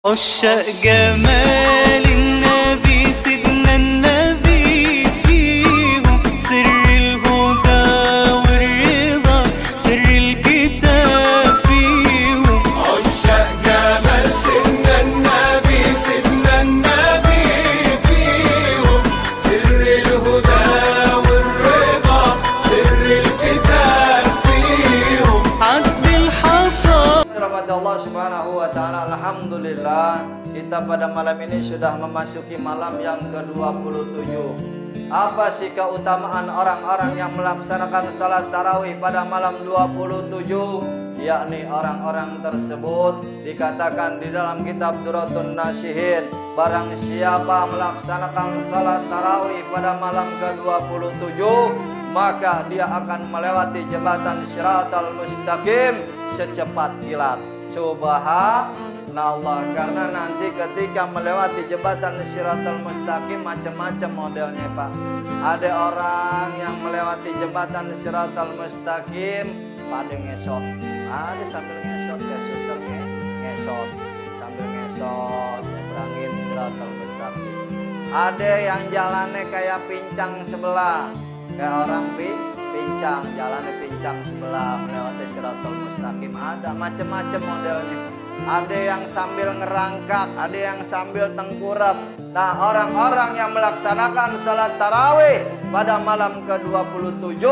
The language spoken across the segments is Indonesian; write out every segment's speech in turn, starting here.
عشاق جمال النبي سيدنا النبي فيهم سر الهدى والرضا سر الكتاب فيهم عشاق جمال سيدنا النبي فيهم سر الهدى والرضا سر الكتاب فيهم عد الحصى. Rahmat Allah Subhanahu wa taala. Alhamdulillah, kita pada malam ini sudah memasuki malam yang ke-27. Apa sih keutamaan orang-orang yang melaksanakan salat tarawih pada malam 27? Yakni orang-orang tersebut dikatakan di dalam kitab Duratun Nasihin, barang siapa melaksanakan salat tarawih pada malam ke-27, maka dia akan melewati jembatan Shiratal Mustaqim secepat kilat. Subhanallah, karena nanti ketika melewati jembatan Shiratal Mustaqim macam-macam modelnya, Pak. Ada orang yang melewati jembatan Shiratal Mustaqim pada ngesot. Ada sambil ngesot, ya suster ngesot. Sambil ngesot, nyebrangin Shiratal Mustaqim. Ada yang jalannya kayak pincang sebelah. Kayak orang pincang, jalannya pincang sebelah melewati Shiratal Mustaqim. Ada macam-macam modelnya. Ada yang sambil ngerangkak, ada yang sambil tengkurap. Nah, orang-orang yang melaksanakan salat tarawih pada malam ke-27,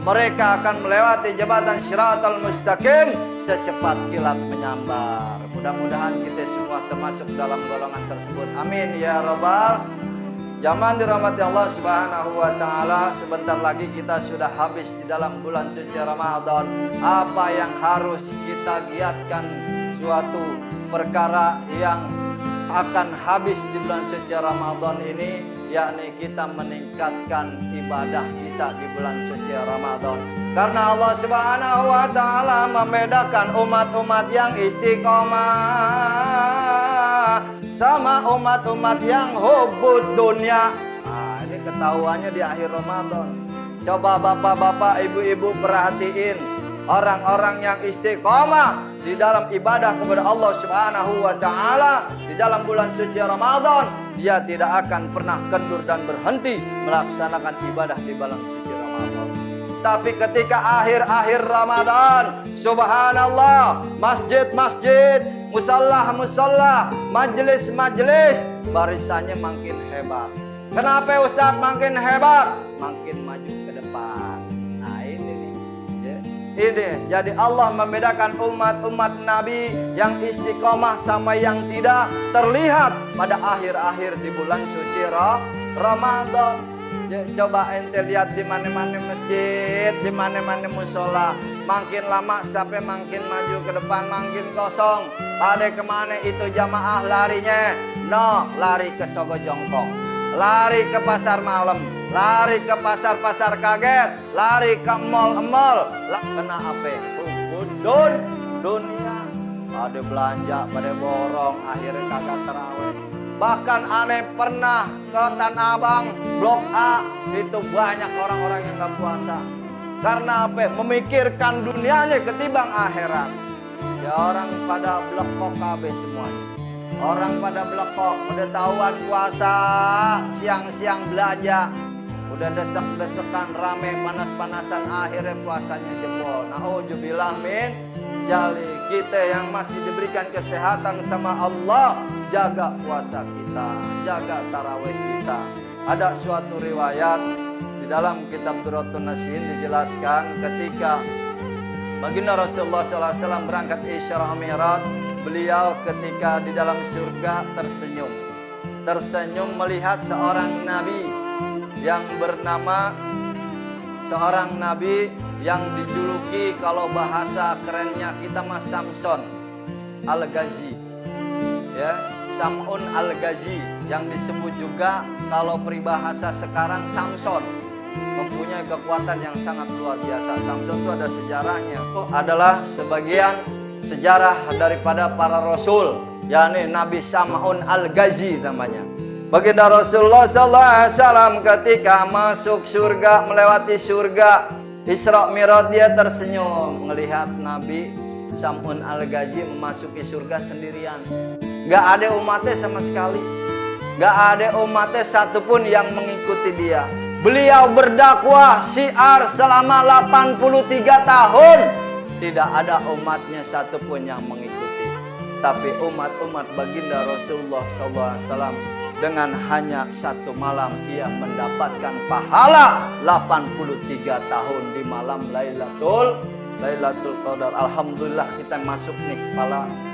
mereka akan melewati jembatan Shiratal Mustaqim secepat kilat menyambar. Mudah-mudahan kita semua termasuk dalam golongan tersebut. Amin ya rabbal. Zaman dirahmati Allah Subhanahu wa taala, sebentar lagi kita sudah habis di dalam bulan suci Ramadan. Apa yang harus kita giatkan, suatu perkara yang akan habis di bulan suci Ramadan ini, yakni kita meningkatkan ibadah kita di bulan suci Ramadan. Karena Allah Subhanahu wa taala membedakan umat-umat yang istiqomah sama umat-umat yang hubud dunia. Nah, ini ketahuannya di akhir Ramadan. Coba bapak-bapak, ibu-ibu perhatiin orang-orang yang istiqomah di dalam ibadah kepada Allah Subhanahu wa taala di dalam bulan suci Ramadan, dia tidak akan pernah kendur dan berhenti melaksanakan ibadah di bulan suci Ramadan. Tapi ketika akhir-akhir Ramadan, subhanallah, masjid-masjid, musallah-musallah, majelis-majelis, barisannya makin hebat. Kenapa Ustaz makin hebat? Makin maju ke depan. Nah ini nih, ya. Ini jadi Allah membedakan umat-umat Nabi yang istiqomah sama yang tidak terlihat pada akhir-akhir di bulan suci Ramadan. Ya, coba ente lihat di mana-mana masjid, di mana-mana musola, makin lama sampai makin maju ke depan, makin kosong. Pada kemana itu jamaah larinya? No, lari ke Sogo Jongkong, lari ke pasar malam, lari ke pasar-pasar kaget, lari ke mall-mall. Kena apa? Dunia. Pada belanja, pada borong, akhirnya kagak tarawih. Bahkan aneh pernah ke Tanah Abang, Blok A, itu banyak orang-orang yang gak puasa. Karena apa? Memikirkan dunianya ketimbang akhirat. Ya orang pada blekok KB semuanya. Orang pada blekok, udah tahuan puasa, siang-siang belanja. Udah desek-desekan, rame, panas-panasan, akhirnya puasanya jebol. Na'udzubillah min jali. Kita yang masih diberikan kesehatan sama Allah, jaga puasa kita, jaga tarawih kita. Ada suatu riwayat di dalam kitab Duratun Nasihin dijelaskan ketika baginda Rasulullah SAW berangkat Isra Mi'raj, beliau ketika di dalam surga tersenyum melihat seorang nabi yang bernama, seorang nabi yang dijuluki kalau bahasa kerennya kita mah Samson Al-Ghazi, ya, Sam'un Al-Ghazi, yang disebut juga kalau peribahasa sekarang Samson, mempunyai kekuatan yang sangat luar biasa. Samson itu ada sejarahnya, itu adalah sebagian sejarah daripada para rasul, yakni Nabi Sam'un Al-Ghazi namanya. Baginda Rasulullah SAW ketika masuk surga, melewati surga Isra Mi'raj, dia tersenyum melihat Nabi Sam'un Al-Ghazi memasuki surga sendirian. Gak ada umatnya sama sekali. Gak ada umatnya satupun yang mengikuti dia. Beliau berdakwah syiar selama 83 tahun. Tidak ada umatnya satupun yang mengikuti. Tapi umat-umat baginda Rasulullah SAW dengan hanya satu malam ia mendapatkan pahala 83 tahun di malam Lailatul Qadar. Alhamdulillah kita masuk nih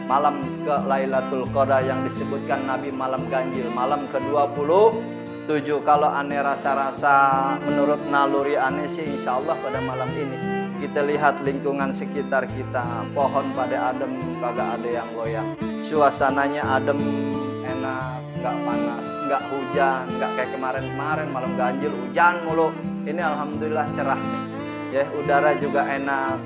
malam ke Lailatul Qadar yang disebutkan Nabi malam ganjil, malam ke-27. Kalau aneh rasa-rasa menurut naluri aneh sih insya Allah pada malam ini. Kita lihat lingkungan sekitar kita, pohon pada adem, kagak ada yang goyang. Suasananya adem, enak, nggak panas, nggak hujan, nggak kayak kemarin-kemarin malam ganjil hujan mulu. Ini alhamdulillah cerah nih. Ya, udara juga enak.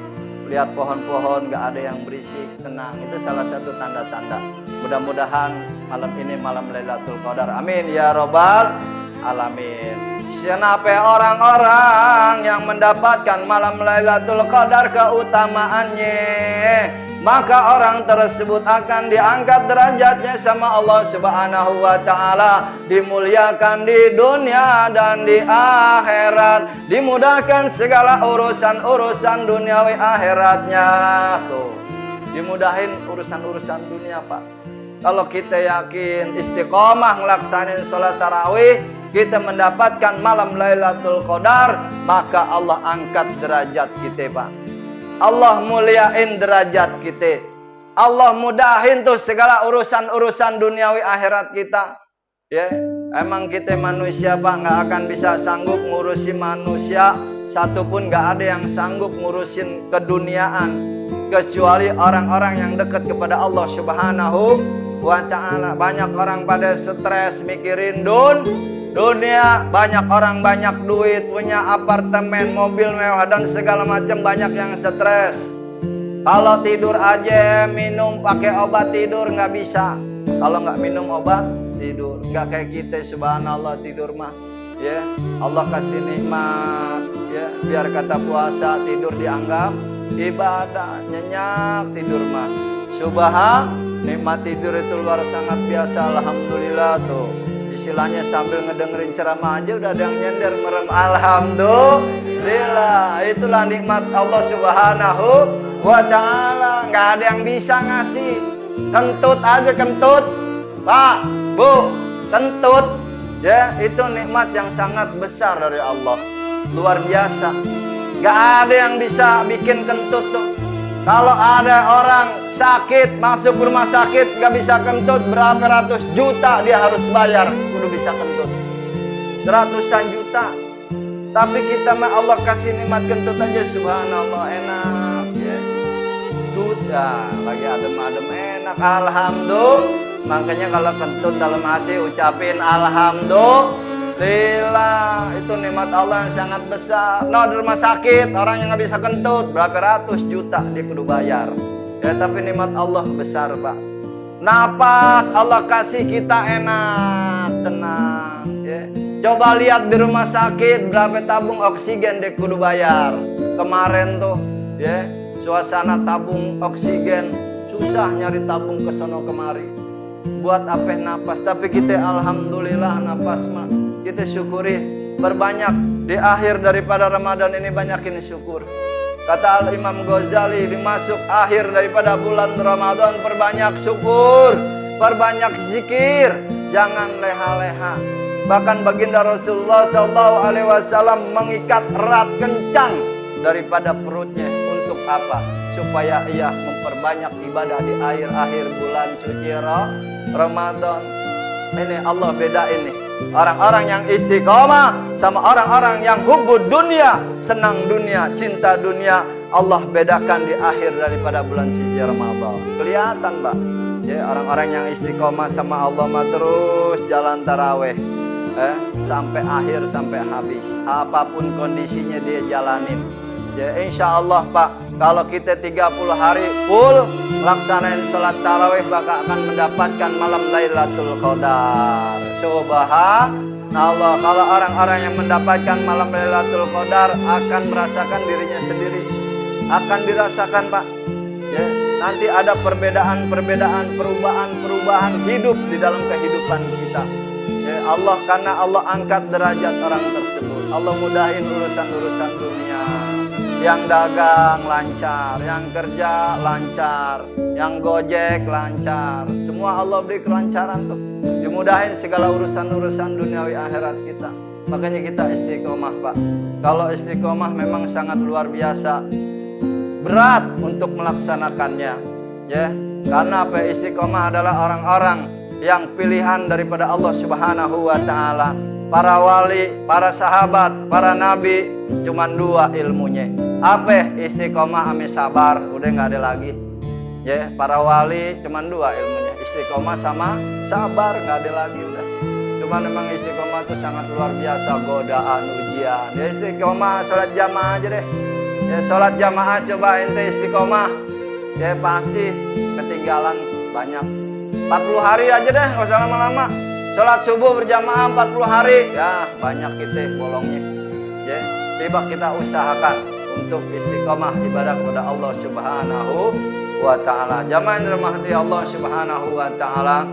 Lihat pohon-pohon nggak ada yang berisik, tenang. Itu salah satu tanda-tanda. Mudah-mudahan malam ini malam Lailatul Qadar. Amin ya robbal alamin. Siapa orang-orang yang mendapatkan malam Lailatul Qadar keutamaannya, maka orang tersebut akan diangkat derajatnya sama Allah Subhanahu wa taala, dimuliakan di dunia dan di akhirat, dimudahkan segala urusan-urusan duniawi akhiratnya. Tuh, dimudahin urusan-urusan dunia, Pak. Kalau kita yakin istiqomah ngelaksanain sholat tarawih, kita mendapatkan malam Lailatul Qadar, maka Allah angkat derajat kita, Pak. Allah muliain derajat kita. Allah mudahin tuh segala urusan-urusan duniawi akhirat kita. Ya, emang kita manusia, Pak, nggak akan bisa sanggup ngurusin manusia. Satupun nggak ada yang sanggup ngurusin keduniaan kecuali orang-orang yang dekat kepada Allah Subhanahu wa taala. Banyak orang pada stres mikirin dunia, banyak orang banyak duit, punya apartemen, mobil mewah dan segala macam, banyak yang stres. Kalau tidur aja minum pakai obat tidur nggak bisa. Kalau nggak minum obat tidur, nggak kayak kita, subhanallah, tidur mah ya Allah kasih nikmat ya, biar kata puasa tidur dianggap ibadah, nyenyak tidur mah subhan, nikmat tidur itu luar sangat biasa. Alhamdulillah tuh, istilahnya sambil ngedengerin ceramah aja udah ada yang nyender merem. Alhamdulillah, itulah nikmat Allah Subhanahu wa taala. Nggak ada yang bisa ngasih. Kentut aja, kentut, Pak, Bu, kentut ya, itu nikmat yang sangat besar dari Allah, luar biasa. Nggak ada yang bisa bikin kentut tuh. Kalau ada orang sakit masuk rumah sakit nggak bisa kentut, berapa ratus juta dia harus bayar kudu bisa kentut, ratusan juta. Tapi kita mah Allah kasih nikmat kentut aja, subhanallah, enak ya. Duta lagi adem-adem enak, alhamdulillah. Makanya kalau kentut dalam hati ucapin alhamdulillah, itu nikmat Allah yang sangat besar. No, di rumah sakit orang yang nggak bisa kentut berapa ratus juta dia kudu bayar. Ya, tapi nikmat Allah besar, Pak. Napas Allah kasih kita enak, tenang ya. Coba lihat di rumah sakit berapa tabung oksigen dia kudu bayar. Kemarin tuh ya, suasana tabung oksigen susah nyari tabung ke sono kemari. Buat apa napas, tapi kita alhamdulillah napas mah kita syukuri, berbanyak di akhir daripada Ramadan ini, banyakin syukur. Kata Al-Imam Ghazali, dimasuk akhir daripada bulan Ramadan, perbanyak syukur, perbanyak zikir, jangan leha-leha. Bahkan baginda Rasulullah SAW mengikat erat kencang daripada perutnya. Untuk apa? Supaya ia memperbanyak ibadah di akhir-akhir bulan suci Ramadan. Ini Allah beda ini. Orang-orang yang istiqomah sama orang-orang yang hubbud dunia, senang dunia, cinta dunia, Allah bedakan di akhir daripada bulan suci Ramadan. Kelihatan, Pak. Ya, orang-orang yang istiqomah sama Allah mah terus jalan taraweh. Sampai akhir, sampai habis. Apapun kondisinya dia jalanin. Ya, insya Allah, Pak, kalau kita 30 hari full laksanain sholat tarawih, maka akan mendapatkan malam Lailatul Qadar. Subhanallah, kalau orang-orang yang mendapatkan malam Lailatul Qadar akan merasakan dirinya sendiri, akan dirasakan, Pak. Ya, nanti ada perbedaan-perbedaan, perubahan hidup di dalam kehidupan kita. Ya, karena Allah angkat derajat orang tersebut. Allah mudahin urusan-urusan dunia. Yang dagang lancar, yang kerja lancar, yang gojek lancar. Semua Allah beri kelancaran tuh. Dimudahin segala urusan-urusan duniawi akhirat kita. Makanya kita istiqomah, Pak. Kalau istiqomah memang sangat luar biasa. Berat untuk melaksanakannya. Ya, karena apa? Istiqomah adalah orang-orang yang pilihan daripada Allah Subhanahu wa taala. Para wali, para sahabat, para nabi cuman 2 ilmunya. Apa? Istiqomah ame sabar, udah nggak ada lagi. Ya, para wali cuman 2 ilmunya, istiqomah sama sabar, nggak ada lagi udah. Cuman memang istiqomah itu sangat luar biasa, godaan, ujian. Ya, istiqomah sholat jamaah aja deh. Ya, sholat jamaah coba ente istiqomah, ya pasti ketinggalan banyak. 40 hari aja deh, nggak usah lama-lama. Sholat subuh berjamaah 40 hari, ya banyak kita bolongnya. Ya, coba kita usahakan untuk istiqomah ibadah kepada Allah Subhanahu wa taala. Jamaah yang dirahmati Allah Subhanahu wa taala,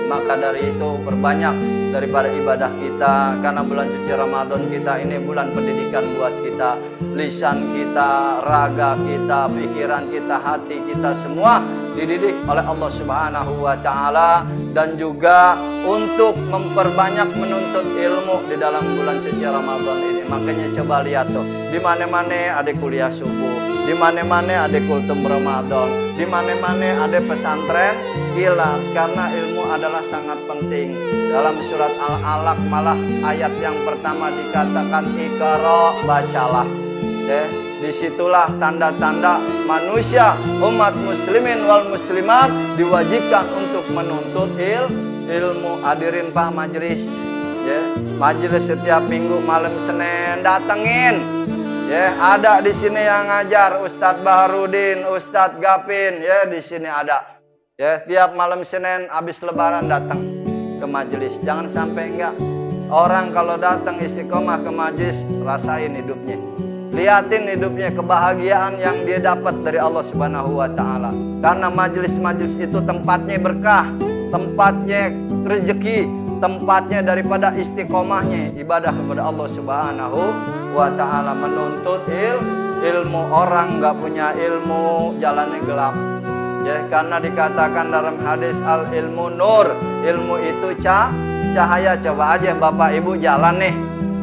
maka dari itu perbanyak daripada ibadah kita, karena bulan suci Ramadan kita ini bulan pendidikan buat kita. Lisan kita, raga kita, pikiran kita, hati kita semua dididik oleh Allah Subhanahu wa taala, dan juga untuk memperbanyak menuntut ilmu di dalam bulan suci Ramadan ini. Makanya coba lihat tuh, di mana-mana ada kuliah subuh, di mana-mana ada kultum Ramadan, di mana-mana ada pesantren kilat, karena ilmu adalah sangat penting. Dalam surat Al-Alaq malah ayat yang pertama dikatakan Iqra, bacalah. Ya, disitulah tanda-tanda manusia, umat muslimin wal muslimat diwajibkan untuk menuntut ilmu. Hadirin Pak majelis, ya, majelis setiap minggu malam Senin datengin. Ya, ada di sini yang ngajar Ustadz Baharudin, Ustadz Gapin, ya di sini ada. Ya, tiap malam Senin habis lebaran datang ke majelis. Jangan sampai enggak. Orang kalau datang istiqomah ke majelis, rasain hidupnya. Lihatin hidupnya, kebahagiaan yang dia dapat dari Allah Subhanahu wa taala. Karena majelis-majelis itu tempatnya berkah, tempatnya rezeki, tempatnya daripada istiqomahnya ibadah kepada Allah Subhanahu wa taala. Menuntut ilmu. Orang nggak punya ilmu jalannya gelap. Ya, karena dikatakan dalam hadis al ilmu nur, ilmu itu cahaya. Coba aja Bapak Ibu jalan nih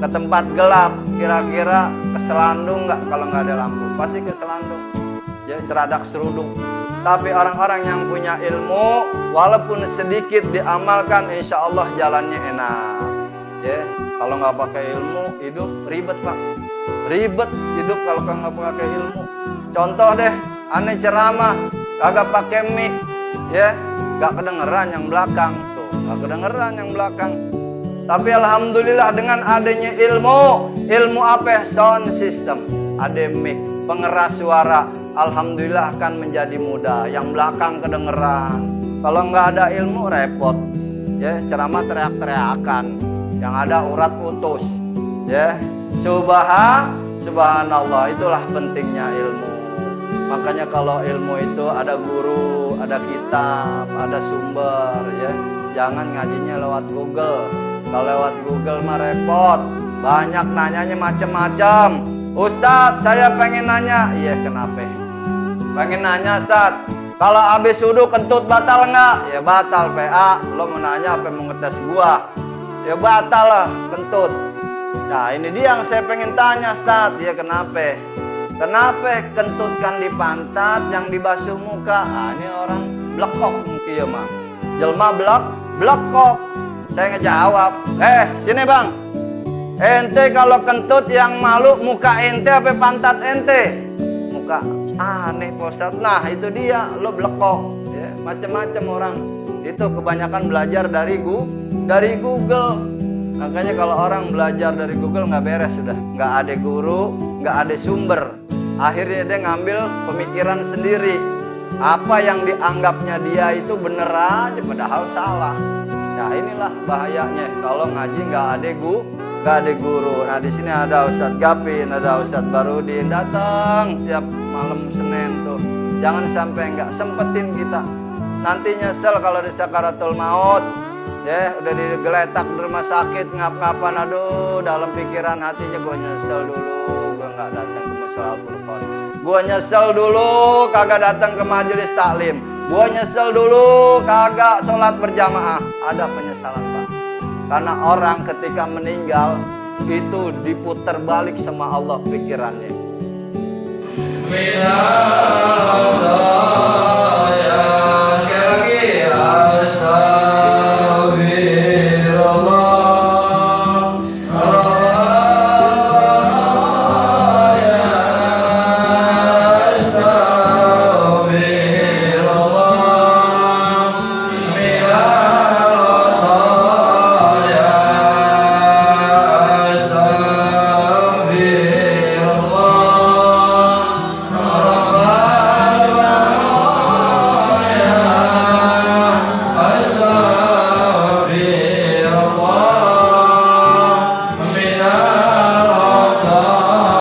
ke tempat gelap, kira-kira keselandung nggak? Kalau nggak ada lampu pasti keselandung, ya ceradak seruduk. Tapi orang-orang yang punya ilmu, walaupun sedikit diamalkan, insya Allah jalannya enak. Ya, kalau nggak pakai ilmu hidup ribet Pak, ribet hidup kalau nggak pakai ilmu. Contoh deh, aneh ceramah kagak pakai mic, ya nggak kedengeran yang belakang tuh, nggak kedengeran yang belakang. Tapi alhamdulillah dengan adanya ilmu apa? Sound system, ada mic, pengeras suara, alhamdulillah akan menjadi mudah. Yang belakang kedengeran. Kalau nggak ada ilmu repot. Ya, ceramah teriak-teriakan, yang ada urat putus. Ya, subhanallah, itulah pentingnya ilmu. Makanya kalau ilmu itu ada guru, ada kitab, ada sumber. Ya, jangan ngajinya lewat Google. Kalau lewat Google mah repot, banyak nanyanya macam-macam. Ustadz, saya pengen nanya. Iya, kenapa? Pengen nanya, Ustadz, kalau habis wudu kentut batal nggak? Ya batal, PA. Lo mau nanya apa, mau ngetes gua? Ya batal lah kentut. Nah ini dia yang saya pengen tanya, Ustadz. Ya kenapa? Kenapa kentut kan di pantat, yang dibasuh muka? Ah, ini orang blekok mungkin ya mah. Jelma blekok. Saya ngejawab, sini bang, ente kalau kentut yang malu muka ente apa pantat ente? Muka. Aneh Pak Ustadz. Nah itu dia, lo blekok. Ya, macam-macam orang. Itu kebanyakan belajar dari Google. Makanya kalau orang belajar dari Google nggak beres sudah, nggak ada guru, nggak ada sumber. Akhirnya dia ngambil pemikiran sendiri. Apa yang dianggapnya dia itu bener aja, padahal salah. Nah inilah bahayanya kalau ngaji nggak ada guru. Nah di sini ada Ustadz Gapin, ada Ustadz Barudin datang tiap malam Senin tuh. Jangan sampai enggak, sempetin kita. Nanti nyesel kalau di sakaratul maut. Ya, udah digeletak di rumah sakit, ngap-ngapan, aduh, dalam pikiran hatinya gue nyesel dulu, gue nggak datang ke Mushola Al-Furqon. Gue nyesel dulu kagak datang ke majelis taklim. Gue nyesel dulu kagak sholat berjamaah. Ada penyesalan, Pak. Karena orang ketika meninggal itu diputar balik sama Allah pikirannya.